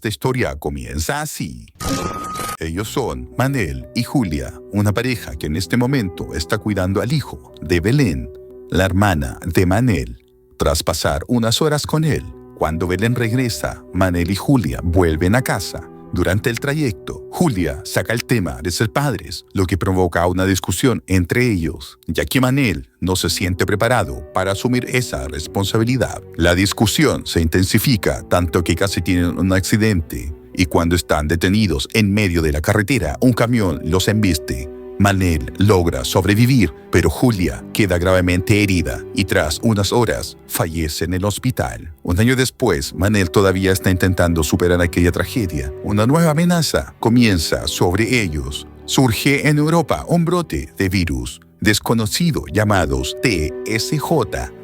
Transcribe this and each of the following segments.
Esta historia comienza así. Ellos son Manel y Julia, una pareja que en este momento está cuidando al hijo de Belén, la hermana de Manel. Tras pasar unas horas con él, cuando Belén regresa, Manel y Julia vuelven a casa. Durante el trayecto, Julia saca el tema de ser padres, lo que provoca una discusión entre ellos, ya que Manel no se siente preparado para asumir esa responsabilidad. La discusión se intensifica tanto que casi tienen un accidente, y cuando están detenidos en medio de la carretera, un camión los embiste. Manel logra sobrevivir, pero Julia queda gravemente herida y tras unas horas fallece en el hospital. Un año después, Manel todavía está intentando superar aquella tragedia. Una nueva amenaza comienza sobre ellos. Surge en Europa un brote de virus desconocido llamados TSJ,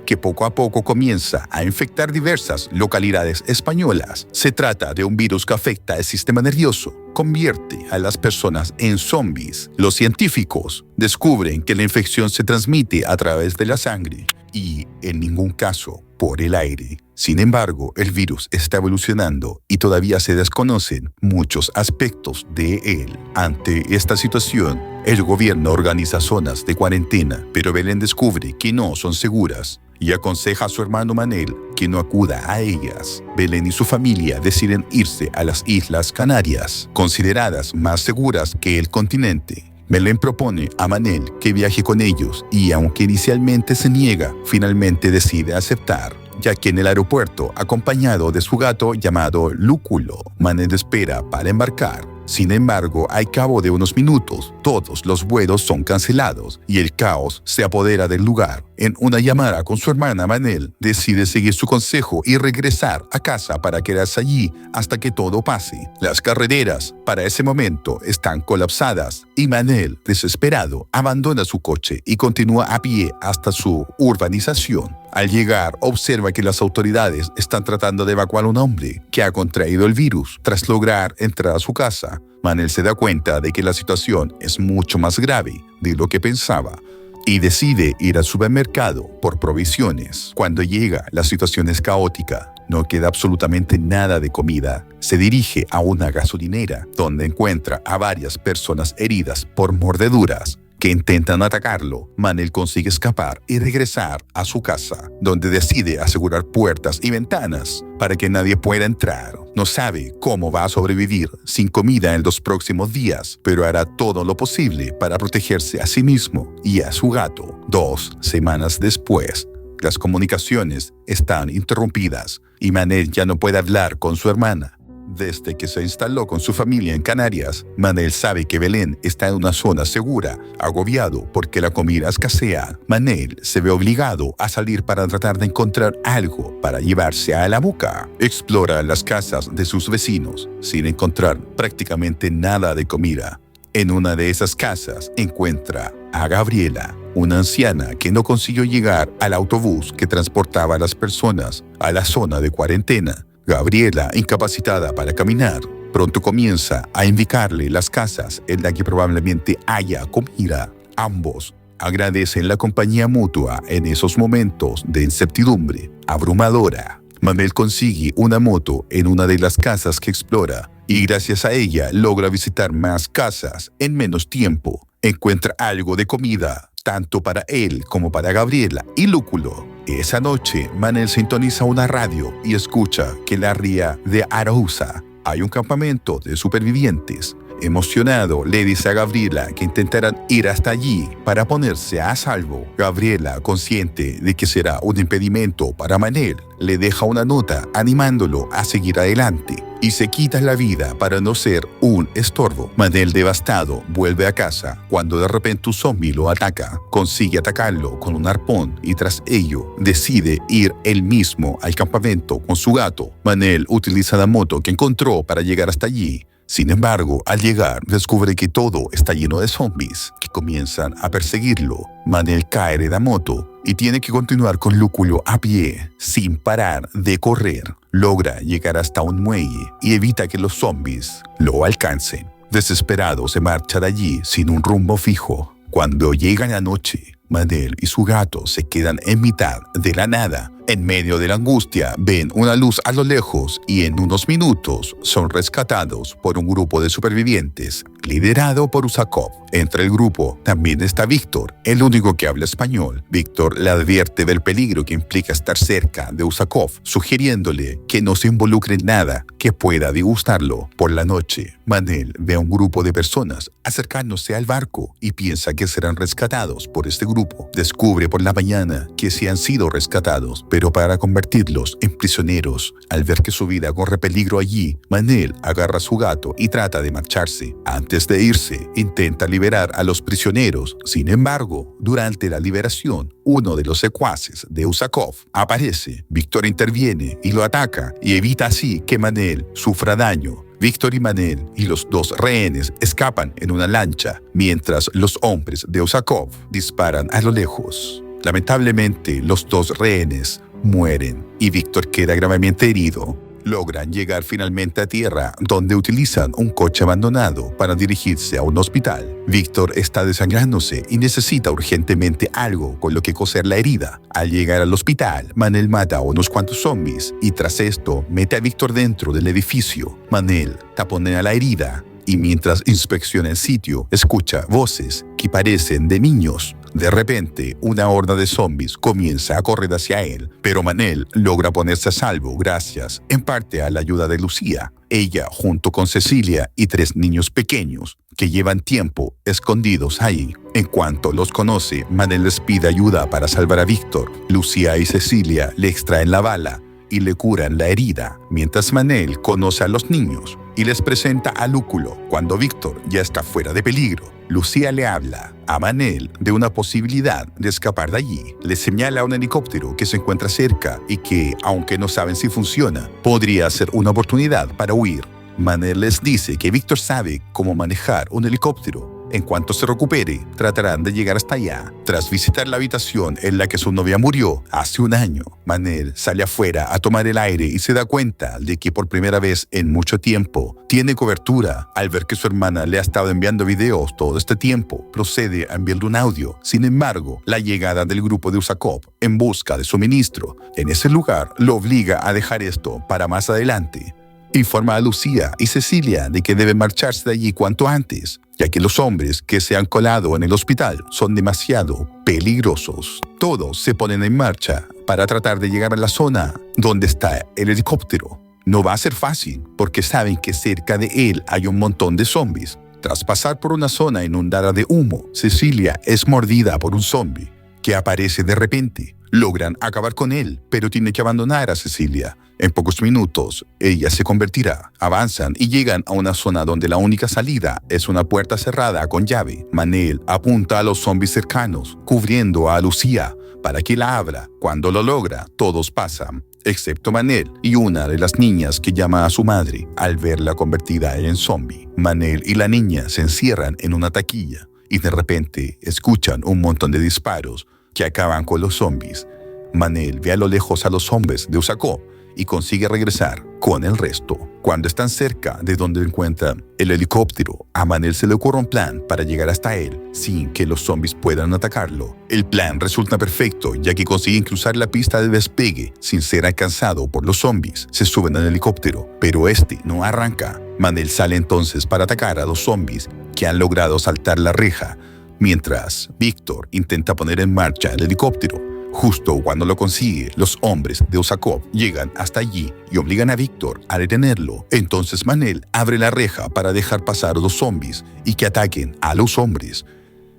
que poco a poco comienza a infectar diversas localidades españolas. Se trata de un virus que afecta el sistema nervioso, convierte a las personas en zombies. Los científicos descubren que la infección se transmite a través de la sangre y, en ningún caso, por el aire. Sin embargo, el virus está evolucionando y todavía se desconocen muchos aspectos de él. Ante esta situación, el gobierno organiza zonas de cuarentena, pero Belén descubre que no son seguras y aconseja a su hermano Manel que no acuda a ellas. Belén y su familia deciden irse a las Islas Canarias, consideradas más seguras que el continente. Belén propone a Manel que viaje con ellos y, aunque inicialmente se niega, finalmente decide aceptar, ya que en el aeropuerto, acompañado de su gato llamado Lúculo, Manel espera para embarcar. Sin embargo, al cabo de unos minutos, todos los vuelos son cancelados y el caos se apodera del lugar. En una llamada con su hermana, Manel decide seguir su consejo y regresar a casa para quedarse allí hasta que todo pase. Las carreteras para ese momento están colapsadas y Manel, desesperado, abandona su coche y continúa a pie hasta su urbanización. Al llegar, observa que las autoridades están tratando de evacuar a un hombre que ha contraído el virus. Tras lograr entrar a su casa, Manel se da cuenta de que la situación es mucho más grave de lo que pensaba y decide ir al supermercado por provisiones. Cuando llega, la situación es caótica. No queda absolutamente nada de comida. Se dirige a una gasolinera donde encuentra a varias personas heridas por mordeduras que intentan atacarlo. Manel consigue escapar y regresar a su casa, donde decide asegurar puertas y ventanas para que nadie pueda entrar. No sabe cómo va a sobrevivir sin comida en los próximos días, pero hará todo lo posible para protegerse a sí mismo y a su gato. 2 semanas después, las comunicaciones están interrumpidas y Manel ya no puede hablar con su hermana. Desde que se instaló con su familia en Canarias, Manel sabe que Belén está en una zona segura. Agobiado porque la comida escasea, Manel se ve obligado a salir para tratar de encontrar algo para llevarse a la boca. Explora las casas de sus vecinos sin encontrar prácticamente nada de comida. En una de esas casas encuentra a Gabriela, una anciana que no consiguió llegar al autobús que transportaba a las personas a la zona de cuarentena. Gabriela, incapacitada para caminar, pronto comienza a indicarle las casas en las que probablemente haya comida. Ambos agradecen la compañía mutua en esos momentos de incertidumbre abrumadora. Manel consigue una moto en una de las casas que explora y gracias a ella logra visitar más casas en menos tiempo. Encuentra algo de comida, tanto para él como para Gabriela y Lúculo. Esa noche, Manel sintoniza una radio y escucha que en la ría de Arousa hay un campamento de supervivientes. Emocionado, le dice a Gabriela que intentarán ir hasta allí para ponerse a salvo. Gabriela, consciente de que será un impedimento para Manel, le deja una nota animándolo a seguir adelante y se quita la vida para no ser un estorbo. Manel, devastado, vuelve a casa cuando de repente un zombie lo ataca. Consigue atacarlo con un arpón y tras ello decide ir él mismo al campamento con su gato. Manel utiliza la moto que encontró para llegar hasta allí. Sin embargo, al llegar, descubre que todo está lleno de zombies que comienzan a perseguirlo. Manel cae de la moto y tiene que continuar con Lúculo a pie, sin parar de correr. Logra llegar hasta un muelle y evita que los zombies lo alcancen. Desesperado, se marcha de allí sin un rumbo fijo. Cuando llega la noche, Manel y su gato se quedan en mitad de la nada. En medio de la angustia, ven una luz a lo lejos y en unos minutos son rescatados por un grupo de supervivientes liderado por Usakov. Entre el grupo también está Víctor, el único que habla español. Víctor le advierte del peligro que implica estar cerca de Usakov, sugiriéndole que no se involucre en nada que pueda disgustarlo. Por la noche, Manel ve a un grupo de personas acercándose al barco y piensa que serán rescatados por este grupo. Descubre por la mañana que sí han sido rescatados, pero para convertirlos en prisioneros. Al ver que su vida corre peligro allí, Manel agarra a su gato y trata de marcharse. Antes de irse, intenta liberar a los prisioneros. Sin embargo, durante la liberación, uno de los secuaces de Usakov aparece. Víctor interviene y lo ataca y evita así que Manel sufra daño. Víctor y Manel y los dos rehenes escapan en una lancha, mientras los hombres de Usakov disparan a lo lejos. Lamentablemente, los dos rehenes mueren y Víctor queda gravemente herido. Logran llegar finalmente a tierra, donde utilizan un coche abandonado para dirigirse a un hospital. Víctor está desangrándose y necesita urgentemente algo con lo que coser la herida. Al llegar al hospital, Manel mata a unos cuantos zombies y tras esto mete a Víctor dentro del edificio. Manel taponea la herida y mientras inspecciona el sitio, escucha voces que parecen de niños. De repente, una horda de zombies comienza a correr hacia él, pero Manel logra ponerse a salvo gracias, en parte, a la ayuda de Lucía. Ella, junto con Cecilia y 3 niños pequeños, que llevan tiempo escondidos ahí. En cuanto los conoce, Manel les pide ayuda para salvar a Víctor. Lucía y Cecilia le extraen la bala y le curan la herida, mientras Manel conoce a los niños y les presenta a Lúculo cuando Víctor ya está fuera de peligro. Lucía le habla a Manel de una posibilidad de escapar de allí. Le señala un helicóptero que se encuentra cerca y que, aunque no saben si funciona, podría ser una oportunidad para huir. Manel les dice que Víctor sabe cómo manejar un helicóptero. En cuanto se recupere, tratarán de llegar hasta allá. Tras visitar la habitación en la que su novia murió hace un año, Manel sale afuera a tomar el aire y se da cuenta de que por primera vez en mucho tiempo tiene cobertura. Al ver que su hermana le ha estado enviando videos todo este tiempo, procede a enviarle un audio. Sin embargo, la llegada del grupo de Usakov en busca de suministro en ese lugar lo obliga a dejar esto para más adelante. Informa a Lucía y Cecilia de que deben marcharse de allí cuanto antes, ya que los hombres que se han colado en el hospital son demasiado peligrosos. Todos se ponen en marcha para tratar de llegar a la zona donde está el helicóptero. No va a ser fácil, porque saben que cerca de él hay un montón de zombies. Tras pasar por una zona inundada de humo, Cecilia es mordida por un zombie que aparece de repente. Logran acabar con él, pero tiene que abandonar a Cecilia. En pocos minutos, ella se convertirá. Avanzan y llegan a una zona donde la única salida es una puerta cerrada con llave. Manel apunta a los zombies cercanos, cubriendo a Lucía para que la abra. Cuando lo logra, todos pasan, excepto Manel y una de las niñas que llama a su madre al verla convertida en zombie. Manel y la niña se encierran en una taquilla y de repente escuchan un montón de disparos que acaban con los zombies. Manel ve a lo lejos a los hombres de Usakov y consigue regresar con el resto. Cuando están cerca de donde encuentran el helicóptero, a Manel se le ocurre un plan para llegar hasta él sin que los zombies puedan atacarlo. El plan resulta perfecto, ya que consiguen cruzar la pista de despegue sin ser alcanzado por los zombies. Se suben al helicóptero, pero este no arranca. Manel sale entonces para atacar a los zombies que han logrado saltar la reja, mientras Víctor intenta poner en marcha el helicóptero. Justo cuando lo consigue, los hombres de Usakov llegan hasta allí y obligan a Víctor a detenerlo. Entonces Manel abre la reja para dejar pasar a los zombies y que ataquen a los hombres.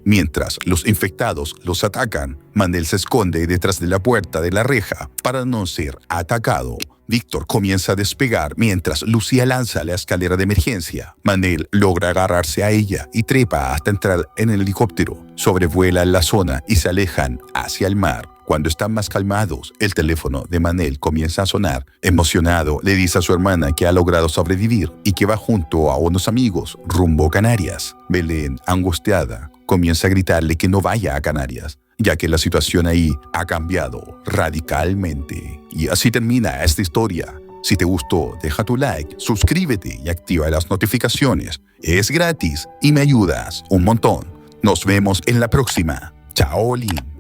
Mientras los infectados los atacan, Manel se esconde detrás de la puerta de la reja para no ser atacado. Víctor comienza a despegar mientras Lucía lanza la escalera de emergencia. Manel logra agarrarse a ella y trepa hasta entrar en el helicóptero. Sobrevuelan la zona y se alejan hacia el mar. Cuando están más calmados, el teléfono de Manel comienza a sonar. Emocionado, le dice a su hermana que ha logrado sobrevivir y que va junto a unos amigos rumbo a Canarias. Belén, angustiada, comienza a gritarle que no vaya a Canarias, ya que la situación ahí ha cambiado radicalmente. Y así termina esta historia. Si te gustó, deja tu like, suscríbete y activa las notificaciones. Es gratis y me ayudas un montón. Nos vemos en la próxima. Chao, Lin.